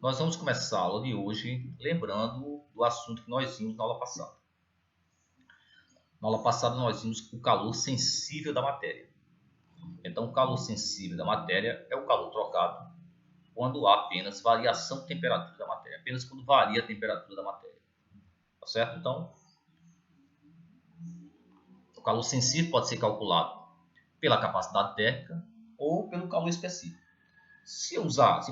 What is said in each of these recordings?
Nós vamos começar a aula de hoje lembrando do assunto que nós vimos na aula passada. Na aula passada nós vimos o calor sensível da matéria. Então, o calor sensível da matéria é o calor trocado quando há apenas variação de temperatura da matéria, apenas quando varia a temperatura da matéria. Tá certo? Então, o calor sensível pode ser calculado pela capacidade térmica ou pelo calor específico. Se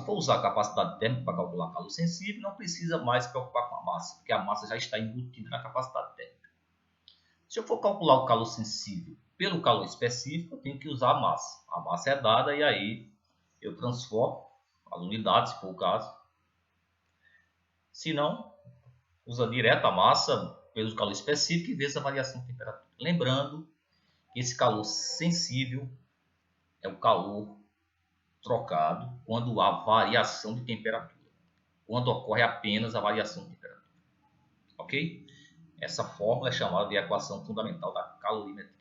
for usar a capacidade térmica para calcular calor sensível, não precisa mais se preocupar com a massa, porque a massa já está embutida na capacidade térmica. Se eu for calcular o calor sensível pelo calor específico, eu tenho que usar a massa. A massa é dada e aí eu transformo as unidades, se for o caso. Se não, usa direto a massa pelo calor específico e vezes a variação de temperatura. Lembrando que esse calor sensível é o calor trocado quando há variação de temperatura, quando ocorre apenas a variação de temperatura. Ok? Essa fórmula é chamada de equação fundamental da calorimetria.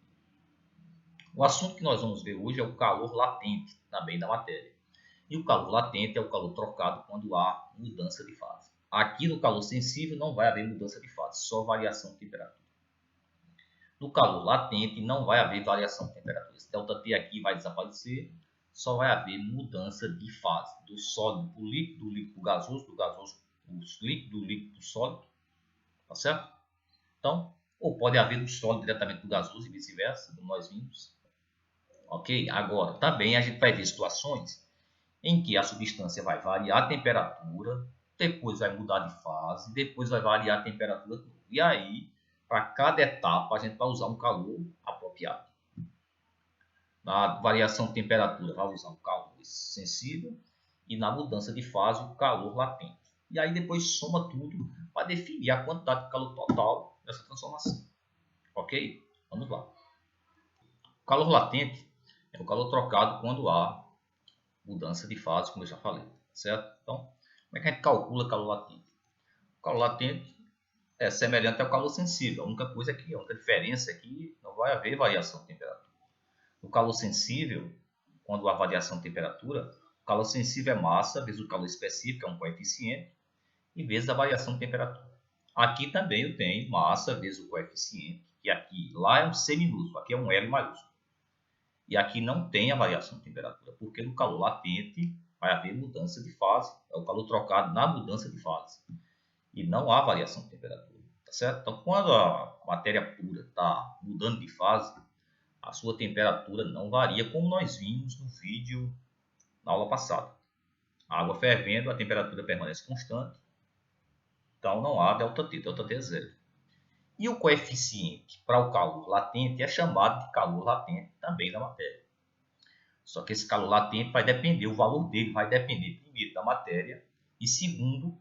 O assunto que nós vamos ver hoje é o calor latente, também da matéria. E o calor latente é o calor trocado quando há mudança de fase. Aqui no calor sensível não vai haver mudança de fase, só variação de temperatura. No calor latente não vai haver variação de temperatura. Esse ΔT aqui vai desaparecer, só vai haver mudança de fase, do sólido para o líquido, do líquido para o gasoso, do gasoso para o líquido, do líquido para o sólido. Tá certo? Então, ou pode haver do sólido diretamente do gasoso e vice-versa, como nós vimos. Ok? Agora, também a gente vai ver situações em que a substância vai variar a temperatura, depois vai mudar de fase, depois vai variar a temperatura. E aí, para cada etapa, a gente vai usar um calor apropriado. Na variação de temperatura, vai usar o calor sensível e na mudança de fase, o calor latente. E aí depois soma tudo para definir a quantidade de calor total dessa transformação. Ok? Vamos lá. O calor latente é o calor trocado quando há mudança de fase, como eu já falei. Certo? Então, como é que a gente calcula calor latente? O calor latente é semelhante ao calor sensível. A única coisa aqui, a única diferença é que não vai haver variação de temperatura. No calor sensível, quando há variação de temperatura, o calor sensível é massa vezes o calor específico, é um coeficiente, e vezes a variação de temperatura. Aqui também eu tenho massa vezes o coeficiente, que aqui lá é um C minúsculo, aqui é um L maiúsculo. E aqui não tem a variação de temperatura, porque no calor latente vai haver mudança de fase, é o calor trocado na mudança de fase. E não há variação de temperatura, tá certo? Então, quando a matéria pura está mudando de fase, a sua temperatura não varia, como nós vimos no vídeo na aula passada. A água fervendo, a temperatura permanece constante, então não há ΔT, ΔT é zero. E o coeficiente para o calor latente é chamado de calor latente também da matéria. Só que esse calor latente vai depender, o valor dele vai depender primeiro da matéria e segundo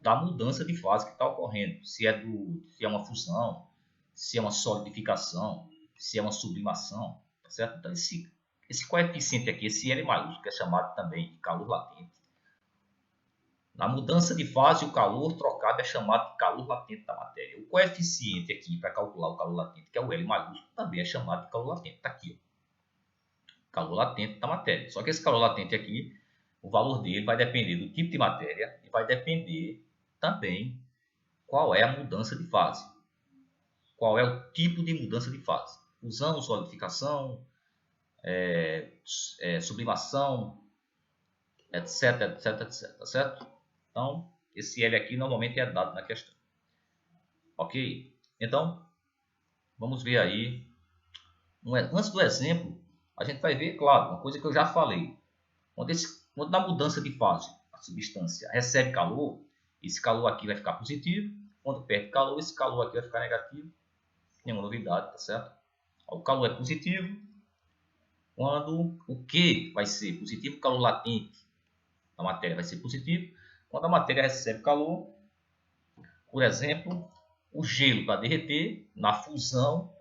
da mudança de fase que está ocorrendo. Se é uma fusão, se é uma solidificação, se é uma sublimação, tá certo? Então, esse coeficiente aqui, esse L maiúsculo, que é chamado também de calor latente. Na mudança de fase, o calor trocado é chamado de calor latente da matéria. O coeficiente aqui, para calcular o calor latente, que é o L maiúsculo, também é chamado de calor latente. Está aqui, ó. Calor latente da matéria. Só que esse calor latente aqui, o valor dele vai depender do tipo de matéria e vai depender também qual é a mudança de fase. Qual é o tipo de mudança de fase? Fusão, solidificação, sublimação, etc, etc, etc. Tá certo? Então, esse L aqui normalmente é dado na questão. Ok? Então, vamos ver aí. Antes do exemplo, a gente vai ver, claro, uma coisa que eu já falei. Quando na mudança de fase a substância recebe calor, esse calor aqui vai ficar positivo. Quando perde calor, esse calor aqui vai ficar negativo. Nenhuma novidade, tá certo? O calor é positivo. Quando o Q vai ser positivo, o calor latente da matéria vai ser positivo. Quando a matéria recebe calor, por exemplo, o gelo para derreter, na fusão,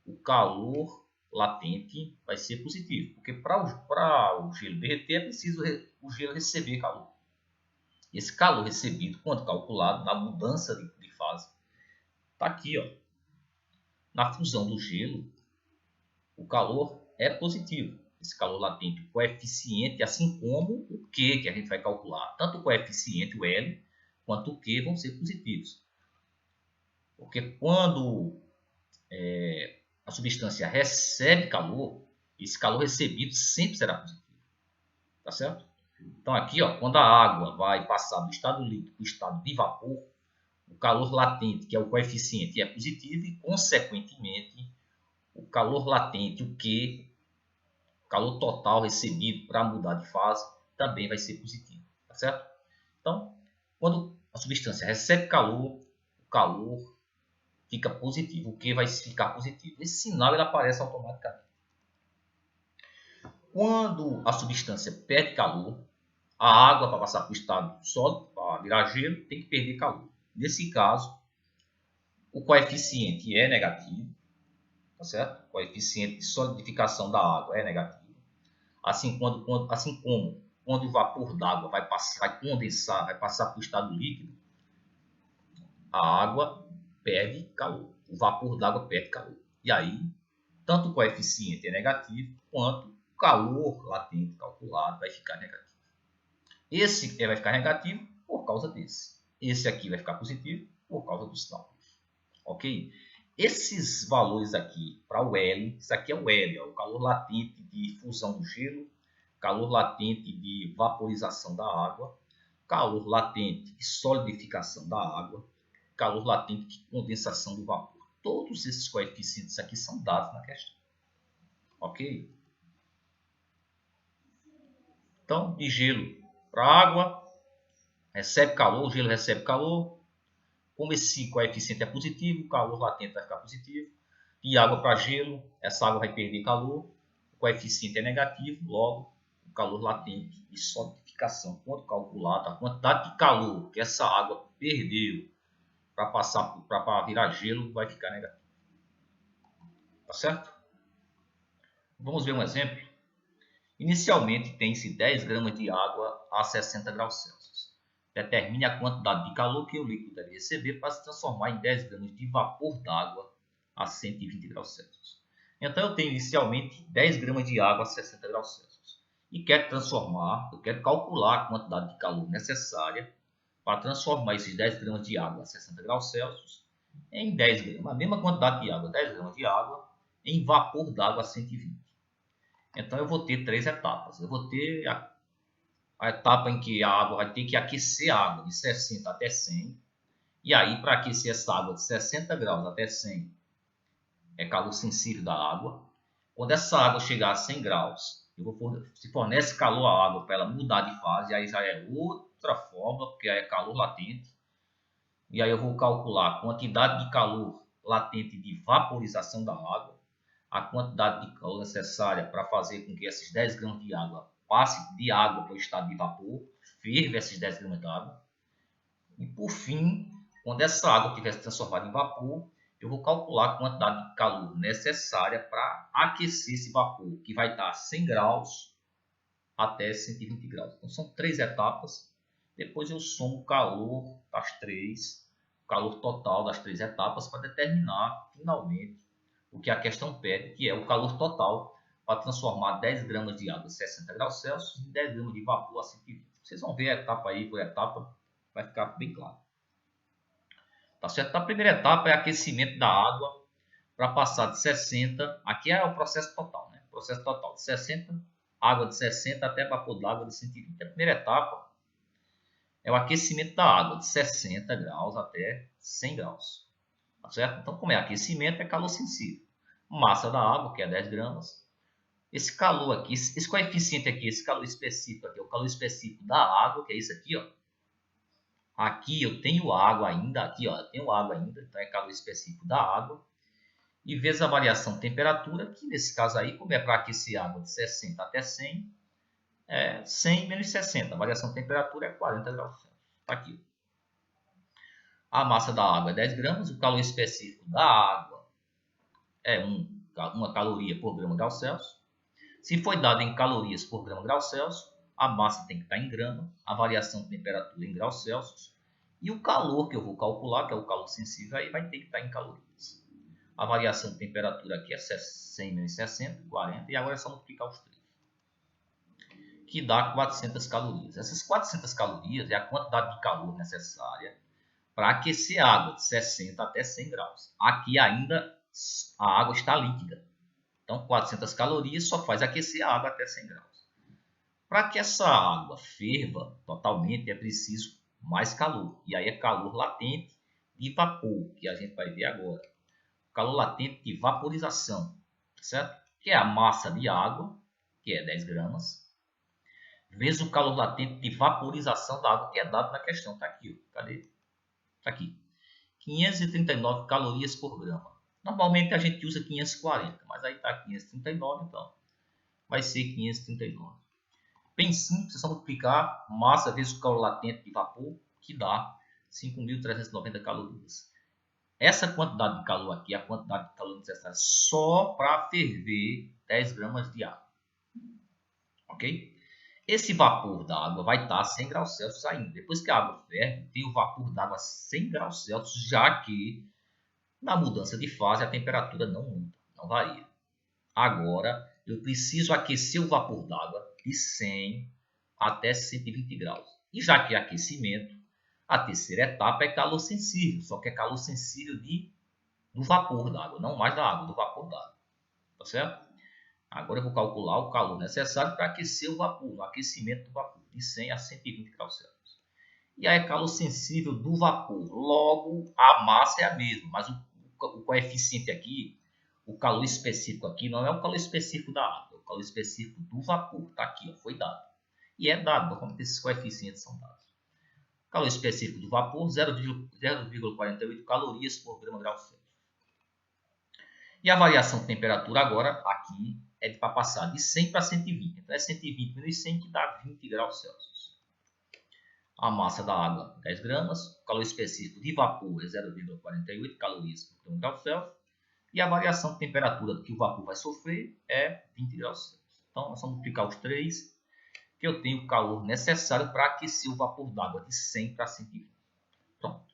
o calor latente vai ser positivo. Porque para o gelo derreter é preciso o gelo receber calor. Esse calor recebido, quando calculado na mudança de fase, está aqui, ó. Na fusão do gelo, o calor é positivo. esse calor latente, o coeficiente, assim como o Q, que a gente vai calcular. Tanto o coeficiente, o L, quanto o Q vão ser positivos. Porque quando a substância recebe calor, esse calor recebido sempre será positivo. Tá certo? Então aqui, ó, quando a água vai passar do estado líquido para o estado de vapor, o calor latente, que é o coeficiente, é positivo e, consequentemente, o calor latente, o Q, o calor total recebido para mudar de fase, também vai ser positivo. Tá certo? Então, quando a substância recebe calor, o calor fica positivo, o Q vai ficar positivo. Esse sinal ele aparece automaticamente. Quando a substância perde calor, a água, para passar para o estado sólido, para virar gelo, tem que perder calor. Nesse caso, o coeficiente é negativo, tá certo? O coeficiente de solidificação da água é negativo. Assim como quando o vapor d'água vai condensar, vai passar para o estado líquido, a água perde calor. O vapor d'água perde calor. E aí, tanto o coeficiente é negativo, quanto o calor latente calculado vai ficar negativo. Esse vai ficar negativo por causa desse. Esse aqui vai ficar positivo por causa do sinal. Ok? Esses valores aqui para o L, isso aqui é o L, ó, o calor latente de fusão do gelo, calor latente de vaporização da água, calor latente de solidificação da água, calor latente de condensação do vapor. Todos esses coeficientes aqui são dados na questão. Ok? Então, de gelo para água, recebe calor, o gelo recebe calor. Como esse coeficiente é positivo, o calor latente vai ficar positivo. De água para gelo, essa água vai perder calor. O coeficiente é negativo, logo, o calor latente de solidificação, quando calculado, a quantidade de calor que essa água perdeu para virar gelo, vai ficar negativo. Tá certo? Vamos ver um exemplo. Inicialmente, tem-se 10 gramas de água a 60 graus Celsius. Determine a quantidade de calor que o líquido deve receber para se transformar em 10 gramas de vapor d'água a 120 graus Celsius. Então, eu tenho inicialmente 10 gramas de água a 60 graus Celsius. E quero calcular a quantidade de calor necessária para transformar esses 10 gramas de água a 60 graus Celsius em 10 gramas, a mesma quantidade de água, 10 gramas de água, em vapor d'água a 120. Então, eu vou ter 3 etapas. Eu vou ter a etapa em que a água vai ter que aquecer a água de 60 até 100. E aí, para aquecer essa água de 60 graus até 100, é calor sensível da água. Quando essa água chegar a 100 graus, se fornece calor à água para ela mudar de fase, aí já é outra fórmula, porque aí é calor latente. E aí eu vou calcular a quantidade de calor latente de vaporização da água, a quantidade de calor necessária para fazer com que esses 10 gramas de água passe de água para o estado de vapor, ferva esses 10 gramas de água. E por fim, quando essa água tiver se transformada em vapor, eu vou calcular a quantidade de calor necessária para aquecer esse vapor, que vai estar a 100 graus até 120 graus. Então são 3 etapas. Depois eu somo o calor das 3, o calor total das 3 etapas para determinar finalmente o que a questão pede, que é o calor total para transformar 10 gramas de água a 60 graus Celsius em 10 gramas de vapor a 120. Vocês vão ver a etapa aí por etapa, vai ficar bem claro. Tá certo? A primeira etapa é aquecimento da água para passar de 60, aqui é o processo total, né? Processo total de 60, água de 60 até vapor d'água de 120. A primeira etapa é o aquecimento da água de 60 graus até 100 graus. Tá certo? Então, como é aquecimento, é calor sensível. Massa da água, que é 10 gramas. Esse calor aqui, esse coeficiente aqui, esse calor específico aqui, é o calor específico da água, que é isso aqui, ó. Aqui eu tenho água ainda, aqui ó, eu tenho água ainda, então é calor específico da água. E vezes a variação de temperatura, que nesse caso aí, como é para aquecer água de 60 até 100, é 100 menos 60. A variação de temperatura é 40 graus Celsius. Está aqui. A massa da água é 10 gramas, o calor específico da água é uma caloria por grama grau Celsius. Se foi dado em calorias por grama grau Celsius, a massa tem que estar em grama, a variação de temperatura em graus Celsius, e o calor que eu vou calcular, que é o calor sensível, aí vai ter que estar em calorias. A variação de temperatura aqui é 100 menos 60, 40, e agora é só multiplicar os 3. que dá 400 calorias. Essas 400 calorias é a quantidade de calor necessária para aquecer a água de 60 até 100 graus. Aqui ainda a água está líquida. Então, 400 calorias só faz aquecer a água até 100 graus. Para que essa água ferva totalmente, é preciso mais calor. E aí é calor latente de vapor, que a gente vai ver agora. Calor latente de vaporização, certo? Que é a massa de água, que é 10 gramas, vezes o calor latente de vaporização da água, que é dado na questão. Está aqui, ó. Cadê? Está aqui. 539 calorias por grama. Normalmente a gente usa 540, mas aí está 539, então vai ser 539. Bem simples, é só multiplicar massa vezes o calor latente de vapor, que dá 5.390 calorias. Essa quantidade de calor aqui é a quantidade de calor necessária só para ferver 10 gramas de água. Ok? Esse vapor da água vai estar a 100 graus Celsius ainda. Depois que a água ferve, tem o vapor da água a 100 graus Celsius, já que na mudança de fase a temperatura não muda, não varia. Agora, eu preciso aquecer o vapor d'água de 100 até 120 graus. E já que é aquecimento, a terceira etapa é calor sensível, só que é calor sensível do vapor d'água, não mais da água, do vapor d'água. Tá certo? Agora eu vou calcular o calor necessário para aquecer o vapor, o aquecimento do vapor, de 100 a 120 graus Celsius. E aí é calor sensível do vapor. Logo, a massa é a mesma, mas o coeficiente aqui, o calor específico aqui, não é o calor específico da água, é o calor específico do vapor. Está aqui, ó, foi dado. E é dado, normalmente esses coeficientes são dados. Calor específico do vapor, 0,48 calorias por grama grau Celsius. E a variação de temperatura agora, aqui, é para passar de 100 para 120. Então é 120 menos 100 que dá 20 graus Celsius. A massa da água, 10 gramas. O calor específico de vapor é 0,48 calorias por grau Celsius. E a variação de temperatura que o vapor vai sofrer é 20 graus Celsius. Então, nós vamos multiplicar os três, que eu tenho o calor necessário para aquecer o vapor d'água de 100 para 120. Pronto.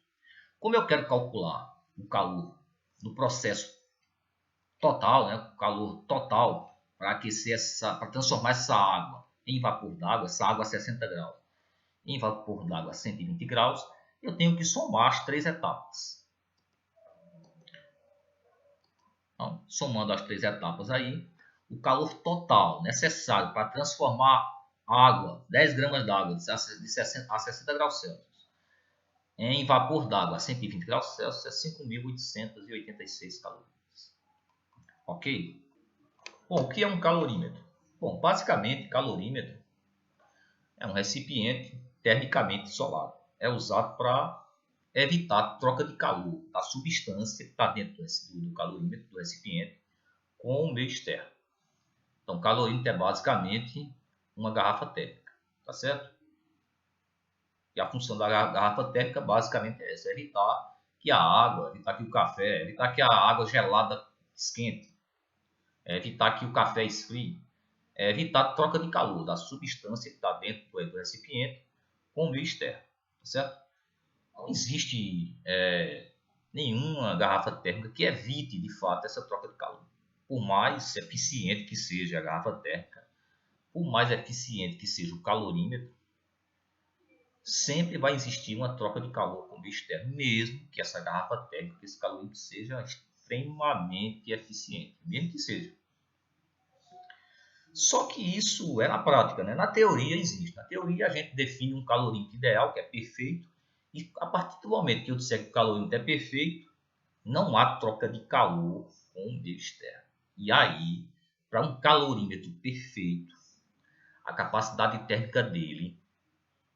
Como eu quero calcular o calor do processo total, né, o calor total para aquecer para transformar essa água em vapor d'água, essa água a 60 graus, em vapor d'água a 120 graus, eu tenho que somar as três etapas. Então, somando as três etapas aí, o calor total necessário para transformar água, 10 gramas d'água a 60 graus Celsius, em vapor d'água a 120 graus Celsius, é 5.886 calorias. Ok? Bom, o que é um calorímetro? Bom, basicamente, calorímetro é um recipiente termicamente isolado. É usado para evitar a troca de calor da substância que está dentro do calorímetro, do recipiente, com o meio externo. Então, calorímetro é basicamente uma garrafa térmica, tá certo? E a função da garrafa térmica basicamente é essa: evitar que a água, evitar que o café, evitar que a água gelada esquente, evitar que o café esfrie, evitar a troca de calor da substância que está dentro do recipiente com o meio externo, tá certo? Não existe nenhuma garrafa térmica que evite de fato essa troca de calor. Por mais eficiente que seja a garrafa térmica, por mais eficiente que seja o calorímetro, sempre vai existir uma troca de calor com o meio externo, mesmo que essa garrafa térmica, esse calorímetro seja extremamente eficiente, mesmo que seja. Só que isso é na prática, né? Na teoria existe. Na teoria a gente define um calorímetro ideal, que é perfeito, e a partir do momento que eu disser que o calorímetro é perfeito, não há troca de calor com o meio externo. E aí, para um calorímetro perfeito, a capacidade térmica dele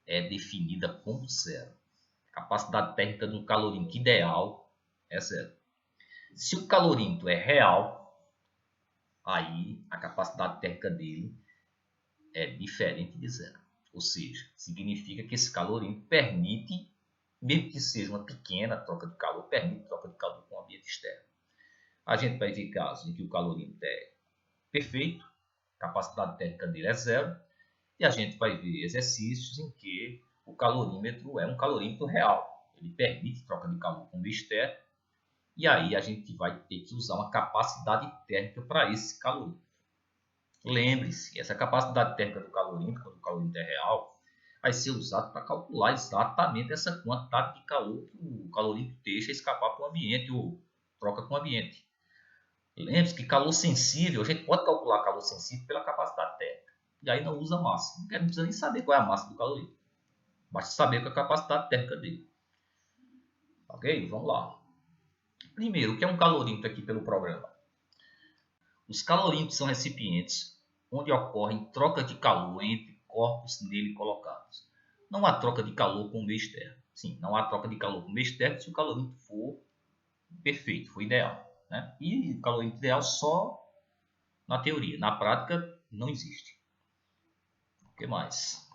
é definida como zero. A capacidade térmica de um calorímetro ideal é zero. Se o calorímetro é real, aí a capacidade térmica dele é diferente de zero. Ou seja, significa que esse calorímetro permite, mesmo que seja uma pequena troca de calor, permite troca de calor com o ambiente externo. A gente vai ver casos em que o calorímetro é perfeito, a capacidade térmica dele é zero, e a gente vai ver exercícios em que o calorímetro é um calorímetro real. Ele permite troca de calor com o externo, e aí a gente vai ter que usar uma capacidade térmica para esse calorímetro. Lembre-se, essa capacidade térmica do calorímetro, quando o calorímetro é real, vai ser usado para calcular exatamente essa quantidade de calor que o calorímetro deixa escapar para o ambiente ou troca com o ambiente. Lembre-se que calor sensível, a gente pode calcular calor sensível pela capacidade térmica. E aí não usa massa. Não precisa nem saber qual é a massa do calorímetro. Basta saber qual é a capacidade térmica dele. Ok? Vamos lá. Primeiro, o que é um calorímetro aqui pelo programa? Os calorímetros são recipientes onde ocorrem trocas de calor entre corpos nele colocados. Não há troca de calor com o meio externo. Sim, não há troca de calor com o meio externo se o calorímetro for perfeito, for ideal. Né? E o calorímetro ideal só na teoria. Na prática, não existe. O que mais?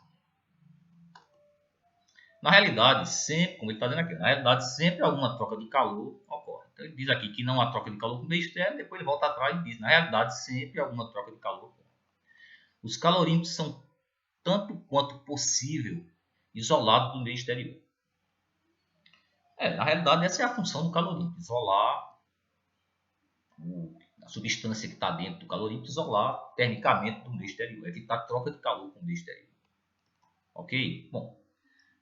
Na realidade, sempre, como ele está dizendo aqui, na realidade, sempre alguma troca de calor ocorre. Então, ele diz aqui que não há troca de calor com o meio externo, depois ele volta atrás e diz, na realidade, sempre alguma troca de calor ocorre. Os calorímetros são, tanto quanto possível, isolados do meio exterior. Na realidade, essa é a função do calorímetro, isolar a substância que está dentro do calorímetro, isolar termicamente do meio exterior, evitar troca de calor com o meio exterior. Ok? Bom,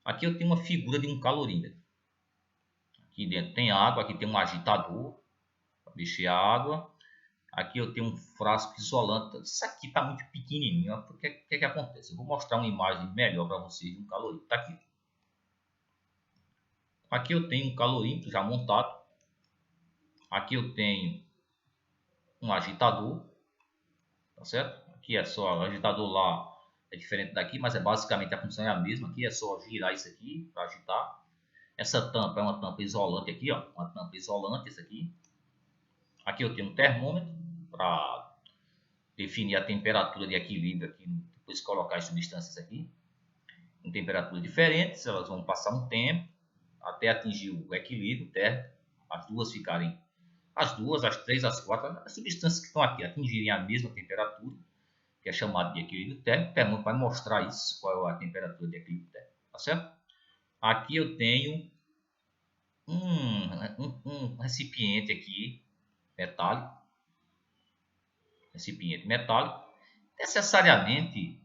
aqui eu tenho uma figura de um calorímetro. Aqui dentro tem água, aqui tem um agitador para mexer a água. Aqui eu tenho um frasco isolante. Isso aqui está muito pequenininho. O que acontece? Eu vou mostrar uma imagem melhor para vocês de um calorímetro. Está aqui. Aqui eu tenho um calorímetro já montado. Aqui eu tenho um agitador. Tá certo? Aqui é só o agitador lá. É diferente daqui, mas basicamente a função é a mesma. Aqui é só girar isso aqui para agitar. Essa tampa é uma tampa isolante aqui, ó. Uma tampa isolante, essa aqui. Aqui eu tenho um termômetro para definir a temperatura de equilíbrio aqui, depois colocar as substâncias aqui em temperaturas diferentes, elas vão passar um tempo até atingir o equilíbrio térmico, as duas ficarem, as duas, as três, as quatro, as substâncias que estão aqui atingirem a mesma temperatura, que é chamado de equilíbrio térmico. O termômetro vai mostrar isso, qual é a temperatura de equilíbrio térmico, tá certo? Aqui eu tenho um recipiente aqui metálico, necessariamente,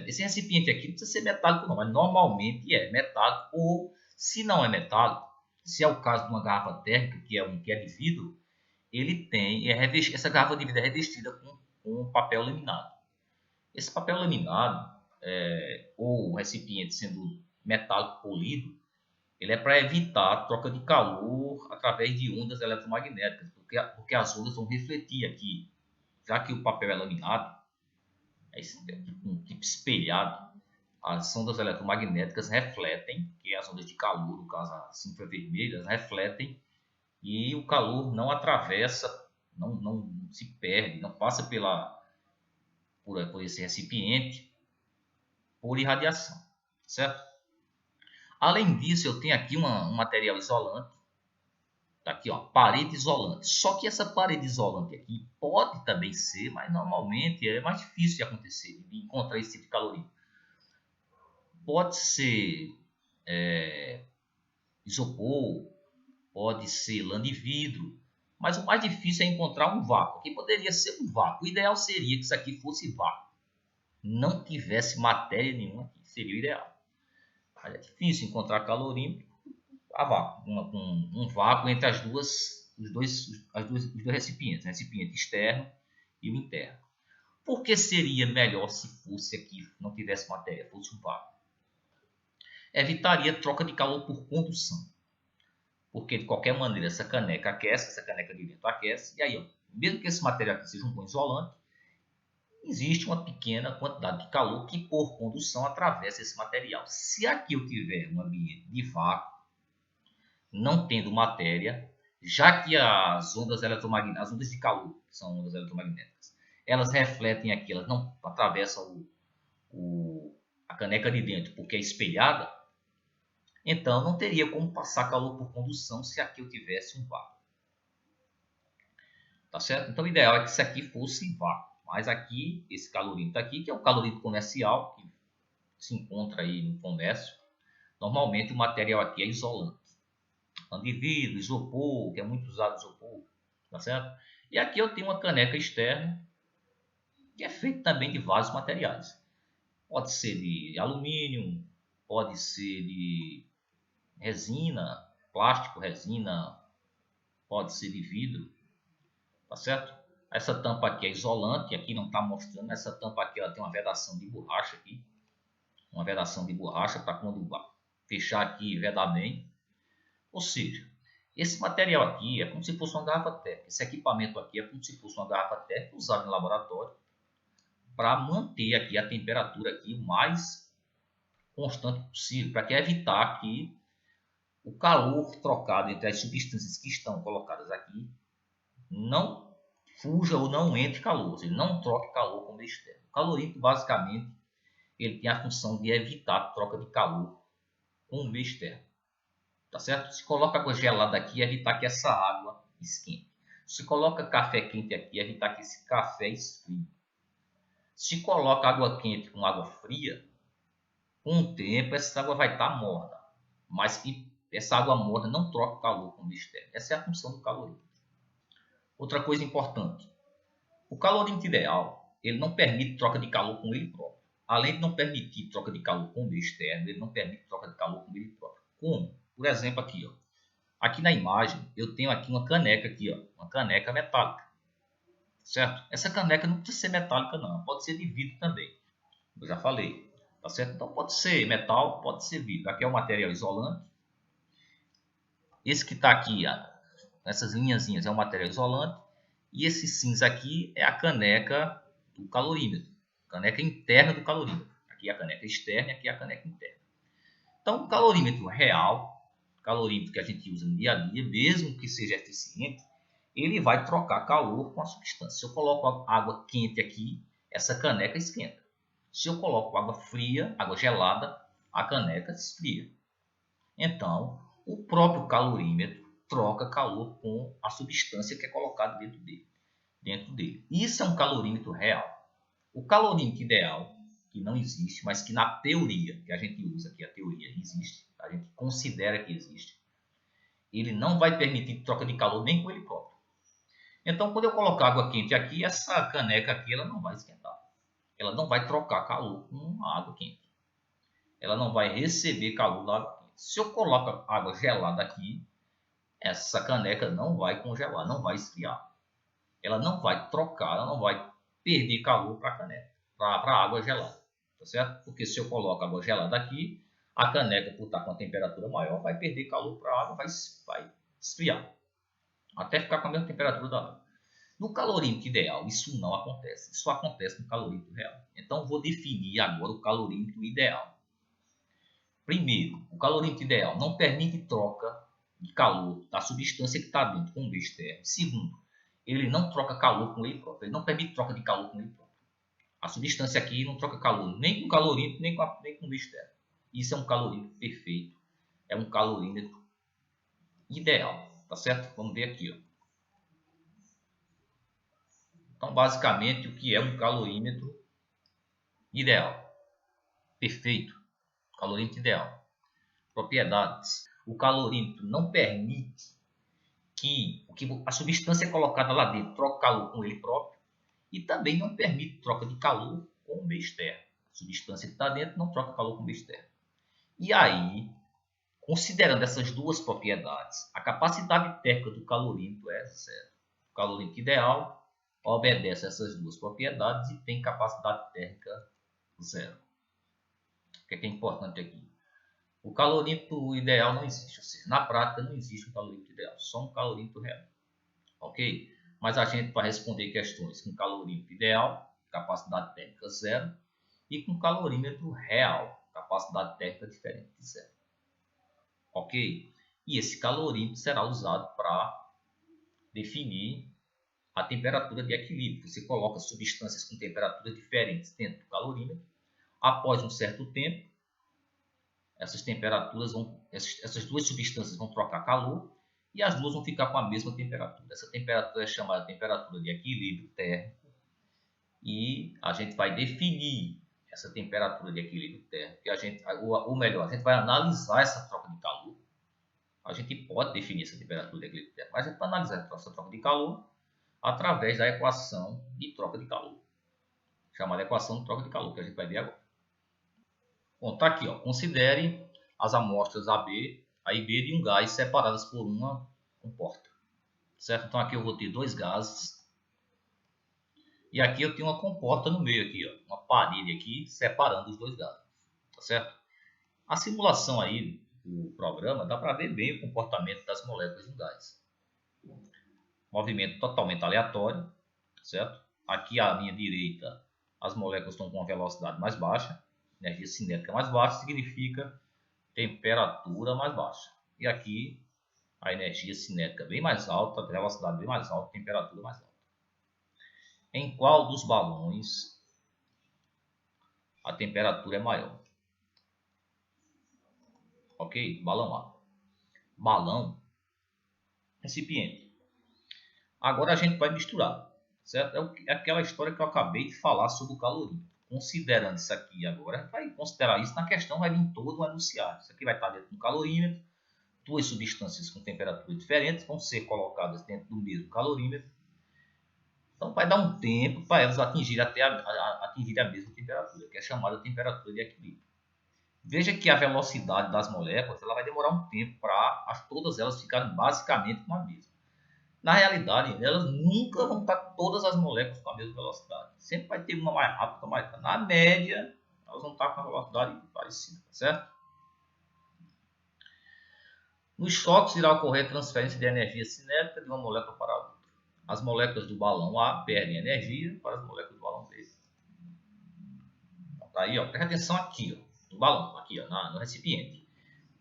esse recipiente aqui não precisa ser metálico não, mas normalmente é metálico, ou se não é metálico, se é o caso de uma garrafa térmica, que é de vidro, ele tem, essa garrafa de vidro é revestida com papel laminado. Esse papel laminado, ou o recipiente sendo metálico polido, ele é para evitar a troca de calor através de ondas eletromagnéticas, porque as ondas vão refletir aqui. Já que o papel é laminado, é um tipo espelhado, as ondas eletromagnéticas refletem, que é as ondas de calor, no caso as infravermelhas, refletem e o calor não atravessa, não se perde, não passa por esse recipiente por irradiação, certo? Além disso, eu tenho aqui um material isolante. Tá aqui, ó, parede isolante. Só que essa parede isolante aqui pode também ser, mas normalmente é mais difícil de acontecer, de encontrar esse tipo de calorímetro. Pode ser isopor, pode ser lã de vidro, mas o mais difícil é encontrar um vácuo. Aqui poderia ser um vácuo. O ideal seria que isso aqui fosse vácuo, não tivesse matéria nenhuma aqui, seria o ideal. Mas é difícil encontrar calorímetro a vácuo, um vácuo entre os dois recipientes, o recipiente externo e o interno. Por que seria melhor se fosse aqui, não tivesse matéria, fosse um vácuo? Evitaria troca de calor por condução. Porque de qualquer maneira essa caneca aquece, essa caneca de dentro aquece, e aí, ó, mesmo que esse material aqui seja um bom isolante, existe uma pequena quantidade de calor que por condução atravessa esse material. Se aqui eu tiver um ambiente de vácuo, não tendo matéria, já que as ondas eletromagnéticas, as ondas de calor, que são ondas eletromagnéticas, elas refletem aqui, elas não atravessam a caneca de dentro porque é espelhada, então não teria como passar calor por condução se aqui eu tivesse um vácuo. Tá certo? Então o ideal é que isso aqui fosse vácuo. Mas aqui, esse calorímetro aqui, que é um calorímetro comercial, que se encontra aí no comércio, normalmente o material aqui é isolante. De vidro, isopor, que é muito usado isopor, tá certo? E aqui eu tenho uma caneca externa, que é feita também de vários materiais. Pode ser de alumínio, pode ser de resina, plástico, resina, pode ser de vidro, tá certo? Essa tampa aqui é isolante, aqui não está mostrando, essa tampa aqui ela tem uma vedação de borracha aqui, uma vedação de borracha para quando fechar aqui e vedar bem. Ou seja, esse material aqui é como se fosse uma garrafa térmica, esse equipamento aqui é como se fosse uma garrafa térmica usada no laboratório para manter aqui a temperatura aqui o mais constante possível, para evitar que o calor trocado entre as substâncias que estão colocadas aqui não fuja ou não entre calor, ou seja, não troque calor com o meio externo. O calorímetro, basicamente, ele tem a função de evitar a troca de calor com o meio externo. Tá certo? Se coloca água gelada aqui, evitar que essa água esquente. Se coloca café quente aqui, evitar que esse café esfrie. Se coloca água quente com água fria, com o tempo essa água vai estar morna, mas que essa água morna não troca calor com o meio externo. Essa é a função do calorímetro. Outra coisa importante, o calorímetro ideal, ele não permite troca de calor com ele próprio. Além de não permitir troca de calor com o meio externo, ele não permite troca de calor com ele próprio. Como? Por exemplo, aqui, ó. Aqui na imagem, eu tenho aqui uma caneca aqui, ó, uma caneca metálica, certo? Essa caneca não precisa ser metálica não, pode ser de vidro também. Eu já falei, tá certo? Então pode ser metal, pode ser vidro. Aqui é um material isolante. Esse que está aqui, ó, essas linhazinhas é um material isolante. E esse cinza aqui é a caneca do calorímetro, caneca interna do calorímetro. Aqui é a caneca externa e aqui é a caneca interna. Então, o calorímetro real, calorímetro que a gente usa no dia a dia, mesmo que seja eficiente, ele vai trocar calor com a substância. Se eu coloco água quente aqui, essa caneca esquenta. Se eu coloco água fria, água gelada, a caneca esfria. Então, o próprio calorímetro troca calor com a substância que é colocada dentro dele. Isso é um calorímetro real. O calorímetro ideal, que não existe, mas que na teoria que a gente usa, que a teoria existe, a gente considera que existe, ele não vai permitir troca de calor nem com ele próprio. Então, quando eu colocar água quente aqui, essa caneca aqui ela não vai esquentar. Ela não vai trocar calor com a água quente. Ela não vai receber calor da água quente. Se eu coloco água gelada aqui, essa caneca não vai congelar, não vai esfriar. Ela não vai trocar, ela não vai perder calor para a caneca, para a água gelada, tá certo? Porque se eu coloco água gelada aqui, a caneca, por estar com a temperatura maior, vai perder calor para a água, vai esfriar, até ficar com a mesma temperatura da água. No calorímetro ideal, isso não acontece. Isso acontece no calorímetro real. Então, vou definir agora o calorímetro ideal. Primeiro, o calorímetro ideal não permite troca de calor da substância que está dentro com o meio externo. Segundo, ele não troca calor com ele próprio. Ele não permite troca de calor com ele próprio. A substância aqui não troca calor nem com o calorímetro, nem com o meio externo. Isso é um calorímetro perfeito. É um calorímetro ideal. Tá certo? Vamos ver aqui, ó. Então, basicamente, o que é um calorímetro ideal? Perfeito. Calorímetro ideal. Propriedades. O calorímetro não permite que a substância colocada lá dentro troque calor com ele próprio e também não permite troca de calor com o meio externo. A substância que está dentro não troca calor com o meio externo. E aí, considerando essas duas propriedades, a capacidade térmica do calorímetro é zero. O calorímetro ideal obedece a essas duas propriedades e tem capacidade térmica zero. O que é importante aqui? O calorímetro ideal não existe, ou seja, na prática não existe um calorímetro ideal, só um calorímetro real. Ok? Mas a gente vai responder questões com calorímetro ideal, capacidade térmica zero, e com calorímetro real, capacidade térmica diferente de zero. Ok? E esse calorímetro será usado para definir a temperatura de equilíbrio. Você coloca substâncias com temperaturas diferentes dentro do calorímetro. Após um certo tempo, essas duas substâncias vão trocar calor e as duas vão ficar com a mesma temperatura. Essa temperatura é chamada temperatura de equilíbrio térmico e a gente vai definir essa temperatura de equilíbrio térmico. Ou melhor, a gente vai analisar essa troca de calor. A gente pode definir essa temperatura de equilíbrio térmico, mas a gente vai analisar essa troca de calor. através da equação de troca de calor, chamada equação de troca de calor, que a gente vai ver agora. Bom, está aqui, ó. Considere as amostras A e B de um gás separadas por uma comporta, certo? Então aqui eu vou ter dois gases e aqui eu tenho uma comporta no meio aqui, ó, uma parede aqui separando os dois gases, tá certo? A simulação aí do programa dá para ver bem o comportamento das moléculas de um gás. Movimento totalmente aleatório, certo? Aqui à minha direita as moléculas estão com uma velocidade mais baixa, energia cinética mais baixa significa temperatura mais baixa. E aqui a energia cinética bem mais alta, velocidade bem mais alta, temperatura mais alta. Em qual dos balões a temperatura é maior? Ok? Balão A. Balão, recipiente. Agora a gente vai misturar, certo? É aquela história que eu acabei de falar sobre o calorímetro. Considerando isso aqui agora, a gente vai considerar isso na questão, vai vir todo um enunciado. Isso aqui vai estar dentro do calorímetro. Duas substâncias com temperaturas diferentes vão ser colocadas dentro do mesmo calorímetro. Então vai dar um tempo para elas atingirem atingir a mesma temperatura, que é chamada temperatura de equilíbrio. Veja que a velocidade das moléculas ela vai demorar um tempo para todas elas ficarem basicamente com a mesma. Na realidade, elas nunca vão estar todas as moléculas com a mesma velocidade. Sempre vai ter uma mais rápida, outra mais rápida. Na média, elas vão estar com a velocidade parecida, certo? Nos choques irá ocorrer transferência de energia cinética de uma molécula para outra. As moléculas do balão A perdem energia para as moléculas do balão B. Então, tá aí, ó, presta atenção aqui, ó, no balão, aqui, ó, no recipiente.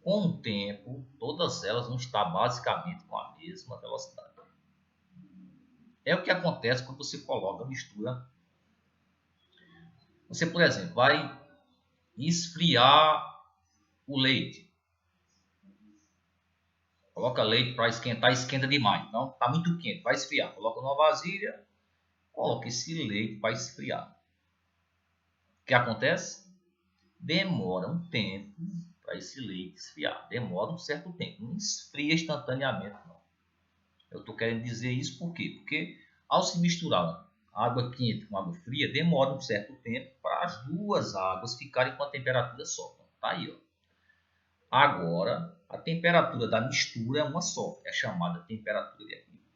Com o tempo, todas elas vão estar basicamente com a mesma velocidade. É o que acontece quando você coloca a mistura. Você, por exemplo, vai esfriar o leite. Coloca leite para esquentar, esquenta demais. Então, está muito quente, vai esfriar. Coloca numa vasilha, coloca esse leite para esfriar. O que acontece? Demora um tempo para esse leite esfriar. Demora um certo tempo. Não esfria instantaneamente, não. Eu estou querendo dizer isso por quê? Porque ao se misturar água quente com água fria, demora um certo tempo para as duas águas ficarem com a temperatura só. Então, tá aí, ó. Agora, a temperatura da mistura é uma só, é chamada temperatura de equilíbrio.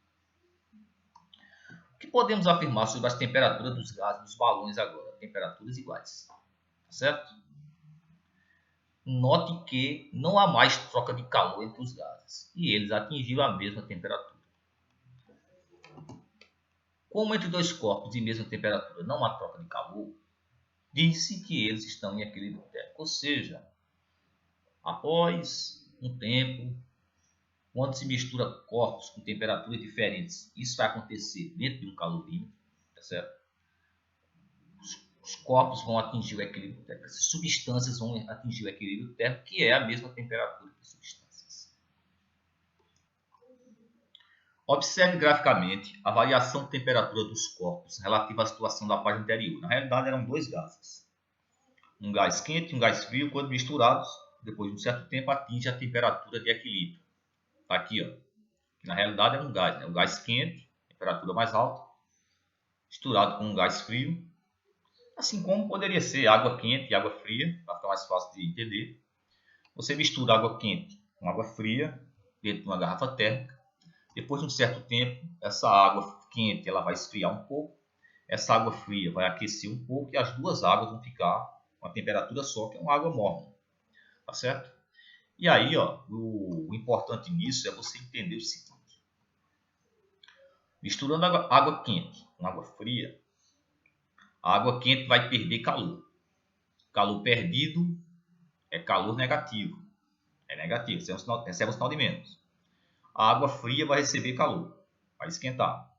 O que podemos afirmar sobre as temperaturas dos gases dos balões agora? Temperaturas iguais, certo? Note que não há mais troca de calor entre os gases e eles atingiram a mesma temperatura. Como entre dois corpos de mesma temperatura não há troca de calor, diz-se que eles estão em equilíbrio térmico, ou seja, após um tempo, quando se mistura corpos com temperaturas diferentes, isso vai acontecer dentro de um calorímetro, tá certo? Os corpos vão atingir o equilíbrio térmico, as substâncias vão atingir o equilíbrio térmico, que é a mesma temperatura das substâncias. Observe graficamente a variação de temperatura dos corpos relativa à situação da página anterior. Na realidade, eram dois gases. Um gás quente e um gás frio, quando misturados, depois de um certo tempo, atinge a temperatura de equilíbrio. Está aqui, ó. Na realidade, é um gás, né? O gás quente, temperatura mais alta, misturado com um gás frio. Assim como poderia ser água quente e água fria, para ficar mais fácil de entender. Você mistura água quente com água fria dentro de uma garrafa térmica. Depois de um certo tempo, essa água quente ela vai esfriar um pouco, essa água fria vai aquecer um pouco e as duas águas vão ficar com a temperatura só, que é uma água morna, tá certo? E aí, ó, o importante nisso é você entender o seguinte: misturando água quente com água fria, a água quente vai perder calor. Calor perdido é calor negativo, é negativo, recebe um sinal de menos. A água fria vai receber calor, vai esquentar.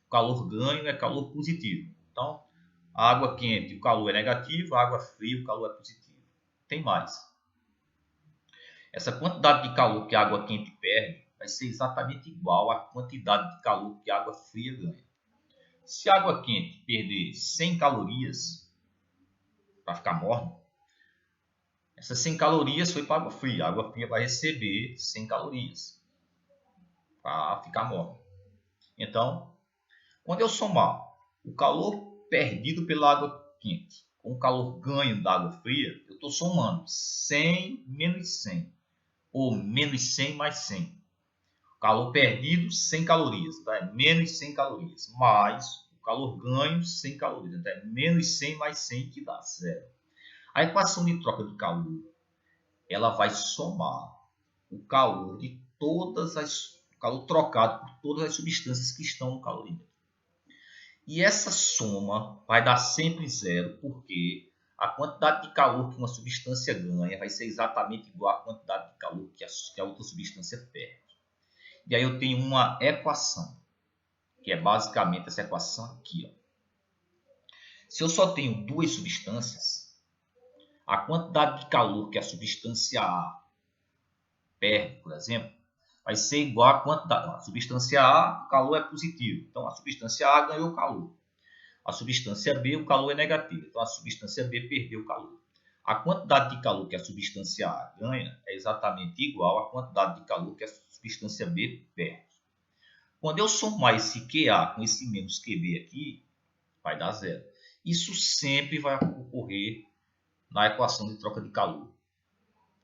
O calor ganho é calor positivo. Então, a água quente, o calor é negativo, a água fria, o calor é positivo. Tem mais. Essa quantidade de calor que a água quente perde vai ser exatamente igual à quantidade de calor que a água fria ganha. Se a água quente perder 100 calorias para ficar morna, essas 100 calorias foi para a água fria. A água fria vai receber 100 calorias para ficar morna. Então, Quando eu somar o calor perdido pela água quente com o calor ganho da água fria, eu estou somando 100 menos 100, ou menos 100 mais 100. Calor perdido, 100 calorias, então é menos 100 calorias, mais o calor ganho, 100 calorias, então é menos 100 mais 100, que dá zero. A equação de troca de calor, ela vai somar o calor de o calor trocado por todas as substâncias que estão no calorímetro. E essa soma vai dar sempre zero, porque a quantidade de calor que uma substância ganha vai ser exatamente igual à quantidade de calor que a outra substância perde. E aí eu tenho uma equação, que é basicamente essa equação aqui. Ó. Se eu só tenho duas substâncias, a quantidade de calor que a substância A perde, por exemplo, vai ser igual à quantidade. A substância A, o calor é positivo. Então, a substância A ganhou calor. A substância B, o calor é negativo. Então, a substância B perdeu calor. A quantidade de calor que a substância A ganha é exatamente igual à quantidade de calor que a substância B perde. Quando eu somar esse QA com esse menos QB aqui, vai dar zero. Isso sempre vai ocorrer na equação de troca de calor.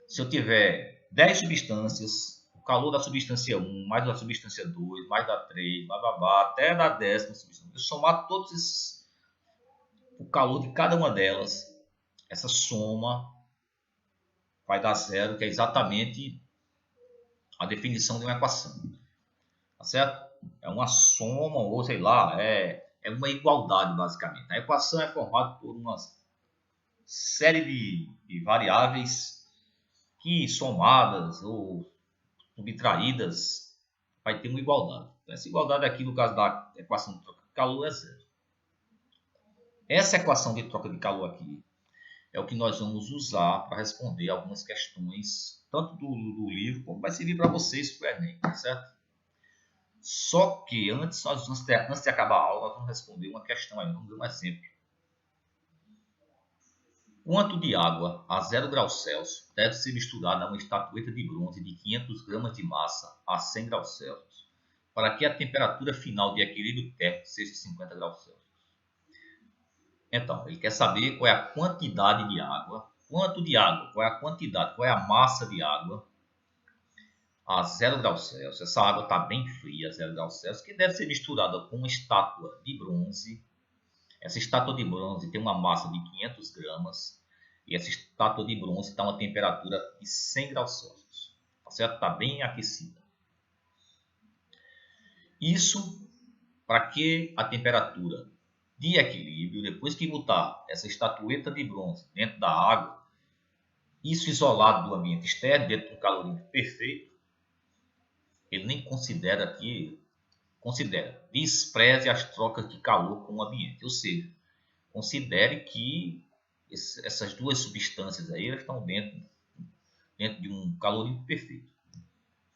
Se eu tiver 10 substâncias, o calor da substância 1, mais da substância 2, mais da 3, até da 10ª substância, eu somar todos esses, o calor de cada uma delas, essa soma vai dar zero, que é exatamente a definição de uma equação. Tá certo? É uma soma, ou sei lá, é uma igualdade, basicamente. A equação é formada por uma série de variáveis que, somadas ou subtraídas, vai ter uma igualdade. Então, essa igualdade aqui, no caso da equação de troca de calor, é zero. Essa equação de troca de calor aqui é o que nós vamos usar para responder algumas questões, tanto do livro, como vai servir para vocês para o Enem, certo? Só que antes de acabar a aula, nós vamos responder uma questão aí, vamos ver um exemplo. Quanto de água a 0 graus Celsius deve ser misturada a uma estatueta de bronze de 500 gramas de massa a 100 graus Celsius, para que a temperatura final de equilíbrio térmico seja 50 graus Celsius? Então, ele quer saber qual é a quantidade de água, quanto de água, qual é a quantidade, qual é a massa de água a 0 graus Celsius. Essa água está bem fria, a 0 graus Celsius, que deve ser misturada com uma estátua de bronze. Essa estátua de bronze tem uma massa de 500 gramas e essa estátua de bronze está a uma temperatura de 100 graus Celsius. Tá certo? Está bem aquecida. Isso para que a temperatura de equilíbrio, depois que botar essa estatueta de bronze dentro da água, isso isolado do ambiente externo, dentro de um calorímetro perfeito, ele nem considera aqui, despreze as trocas de calor com o ambiente. Ou seja, considere que essas duas substâncias aí elas estão dentro de um calorímetro perfeito.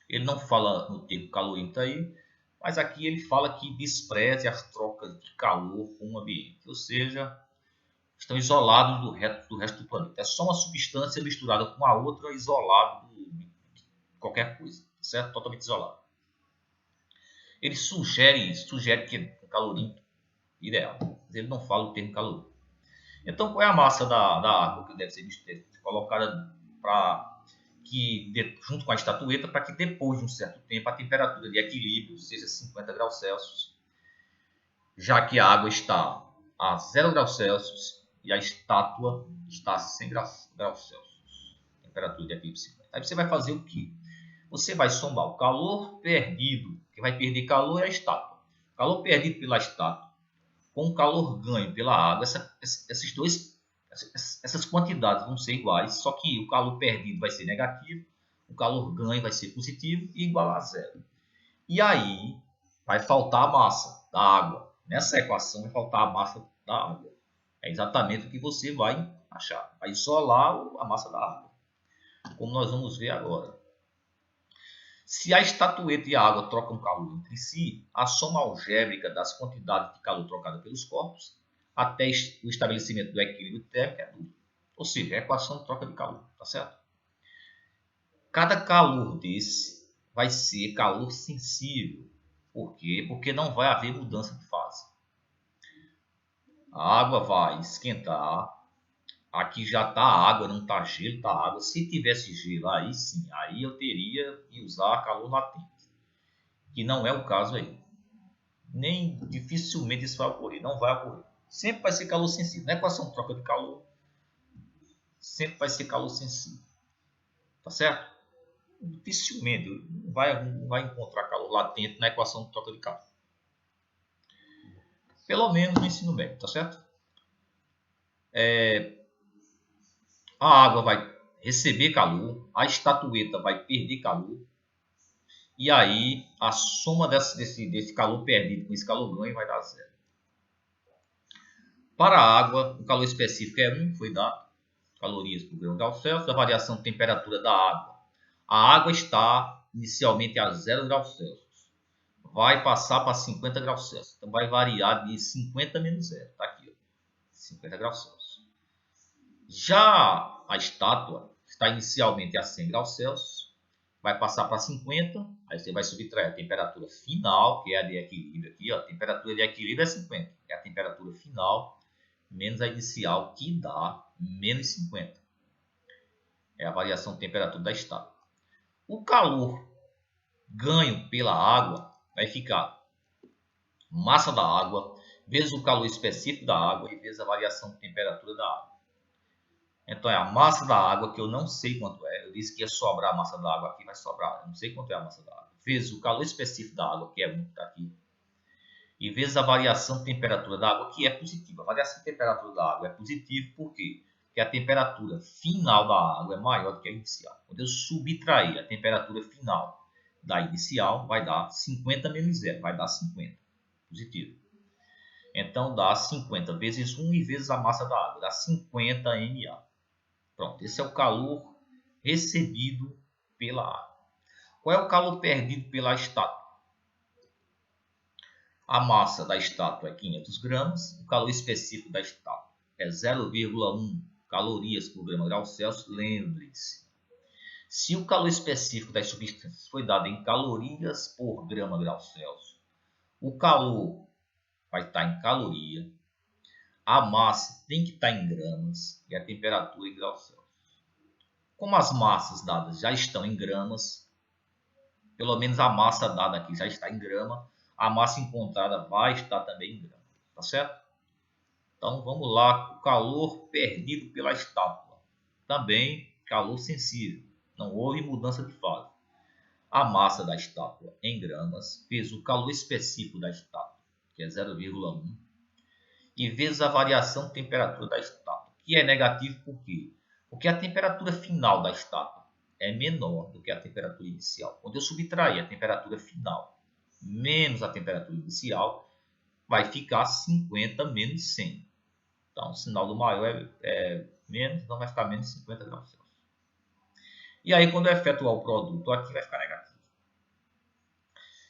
Ele não fala no termo calorímetro aí, mas aqui ele fala que despreze as trocas de calor com o ambiente. Ou seja, estão isolados do resto do planeta. É só uma substância misturada com a outra, isolado de qualquer coisa, certo? Totalmente isolado. Ele sugere que é um calorímetro ideal, mas ele não fala o termo calorímetro. Então, qual é a massa da água que deve ser colocada junto com a estatueta, para que depois de um certo tempo a temperatura de equilíbrio seja 50 graus Celsius, já que a água está a 0 graus Celsius e a estátua está a 100 graus Celsius. Temperatura de equilíbrio 50. Aí você vai fazer o quê? Você vai somar o calor perdido, que vai perder calor é a estátua. O calor perdido pela estátua com o calor ganho pela água, essas quantidades vão ser iguais, só que o calor perdido vai ser negativo, o calor ganho vai ser positivo e igual a zero. E aí vai faltar a massa da água. Nessa equação vai faltar a massa da água. É exatamente o que você vai achar. Vai isolar a massa da água, como nós vamos ver agora. Se a estatueta e a água trocam calor entre si, a soma algébrica das quantidades de calor trocada pelos corpos até o estabelecimento do equilíbrio térmico é nulo. Ou seja, é a equação de troca de calor, tá certo? Cada calor desse vai ser calor sensível. Por quê? Porque não vai haver mudança de fase. A água vai esquentar. Aqui já está água, não está gelo, está água. Se tivesse gelo, aí sim, aí eu teria que usar calor latente, que não é o caso aí. Nem dificilmente isso vai ocorrer, não vai ocorrer. Sempre vai ser calor sensível. Na equação de troca de calor, sempre vai ser calor sensível. Tá certo? Dificilmente não vai encontrar calor latente na equação de troca de calor. Pelo menos no ensino médio, tá certo? A água vai receber calor, a estatueta vai perder calor, e aí a soma desse calor perdido com esse calor ganho vai dar zero. Para a água, o calor específico é 1, foi dado, calorias por grau Celsius, a variação de temperatura da água. A água está inicialmente a 0 graus Celsius, vai passar para 50 graus Celsius, então vai variar de 50 menos 0, está aqui, ó, 50 graus Celsius. Já a estátua está inicialmente a 100 graus Celsius, vai passar para 50, aí você vai subtrair a temperatura final, que é a de equilíbrio aqui, ó, a temperatura de equilíbrio é 50, é a temperatura final, menos a inicial, que dá menos 50. É a variação de temperatura da estátua. O calor ganho pela água vai ficar massa da água, vezes o calor específico da água e vezes a variação de temperatura da água. Então é a massa da água, que eu não sei quanto é. Eu disse que ia sobrar a massa da água aqui, vai sobrar. Eu não sei quanto é a massa da água. Vezes o calor específico da água, que é 1, que está aqui. E vezes a variação de temperatura da água, que é positiva. A variação de temperatura da água é positiva, por quê? Porque a temperatura final da água é maior do que a inicial. Quando eu subtrair a temperatura final da inicial, vai dar 50 menos 0, vai dar 50. Positivo. Então dá 50 vezes 1 e vezes a massa da água, dá 50 MA. Pronto, esse é o calor recebido pela água. Qual é o calor perdido pela estátua? A massa da estátua é 500 gramas, o calor específico da estátua é 0,1 calorias por grau Celsius. Lembre-se, se o calor específico das substâncias foi dado em calorias por grau Celsius, o calor vai estar em caloria, a massa tem que estar em gramas e a temperatura em graus Celsius. Como as massas dadas já estão em gramas, pelo menos a massa dada aqui já está em grama, a massa encontrada vai estar também em grama, tá certo? Então vamos lá, o calor perdido pela estátua, também calor sensível, não houve mudança de fase. A massa da estátua em gramas vezes o calor específico da estátua, que é 0,1, e vezes a variação de temperatura da estátua, que é negativo por quê? Porque a temperatura final da estátua é menor do que a temperatura inicial. Quando eu subtrair a temperatura final menos a temperatura inicial, vai ficar 50 menos 100. Então, o sinal do maior é menos, então vai ficar menos 50 graus Celsius. E aí, quando eu efetuar o produto, aqui vai ficar negativo.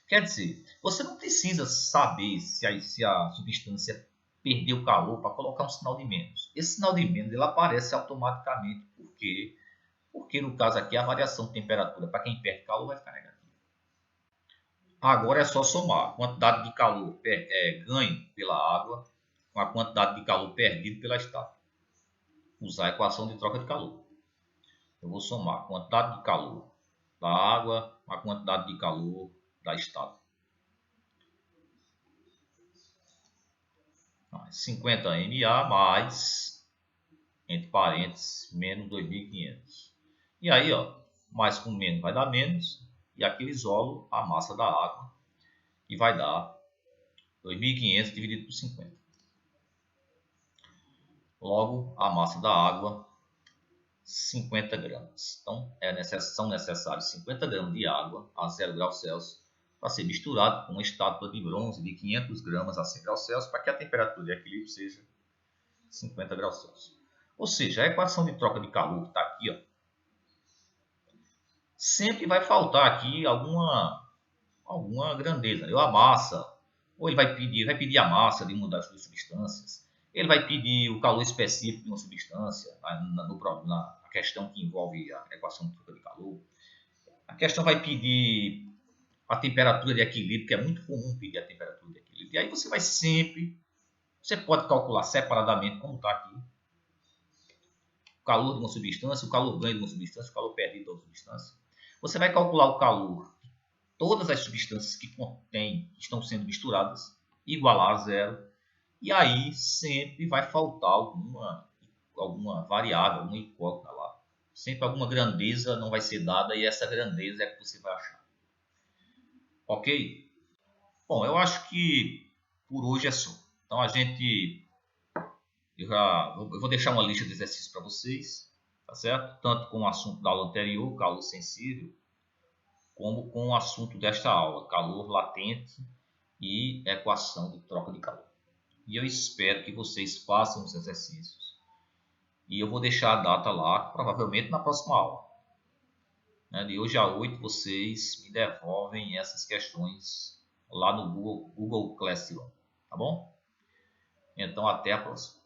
Quer dizer, você não precisa saber se a substância perdeu calor para colocar um sinal de menos. Esse sinal de menos ele aparece automaticamente. Por quê? Porque no caso aqui a variação de temperatura para quem perde calor vai ficar negativa. Agora é só somar a quantidade de calor ganho pela água com a quantidade de calor perdido pela estátua. Usar a equação de troca de calor. Eu vou somar a quantidade de calor da água com a quantidade de calor da estátua. 50 MA mais, entre parênteses, menos 2.500. E aí, ó, mais com menos vai dar menos. E aqui eu isolo a massa da água, que vai dar 2.500 dividido por 50. Logo, a massa da água, 50 gramas. Então, são necessários 50 gramas de água a 0 graus Celsius para ser misturado com uma estátua de bronze de 500 gramas a 100 graus Celsius para que a temperatura de equilíbrio seja 50 graus Celsius. Ou seja, a equação de troca de calor que está aqui, ó, sempre vai faltar aqui alguma grandeza. A massa, ou ele vai pedir a massa de uma das duas substâncias, ele vai pedir o calor específico de uma substância, na questão que envolve a equação de troca de calor. A questão vai pedir a temperatura de equilíbrio, que é muito comum pedir a temperatura de equilíbrio. E aí você vai sempre, você pode calcular separadamente, como está aqui, o calor de uma substância, o calor ganho de uma substância, o calor perdido de outra substância. Você vai calcular o calor de todas as substâncias que estão sendo misturadas, igualar a zero. E aí sempre vai faltar alguma variável, alguma incógnita lá. Sempre alguma grandeza não vai ser dada e essa grandeza é que você vai achar. Ok? Bom, eu acho que por hoje é só. Então eu vou deixar uma lista de exercícios para vocês, tá certo? Tanto com o assunto da aula anterior, calor sensível, como com o assunto desta aula, calor latente e equação de troca de calor. E eu espero que vocês façam os exercícios. E eu vou deixar a data lá, provavelmente na próxima aula. De hoje a 8, vocês me devolvem essas questões lá no Google Classroom. Tá bom? Então, até a próxima.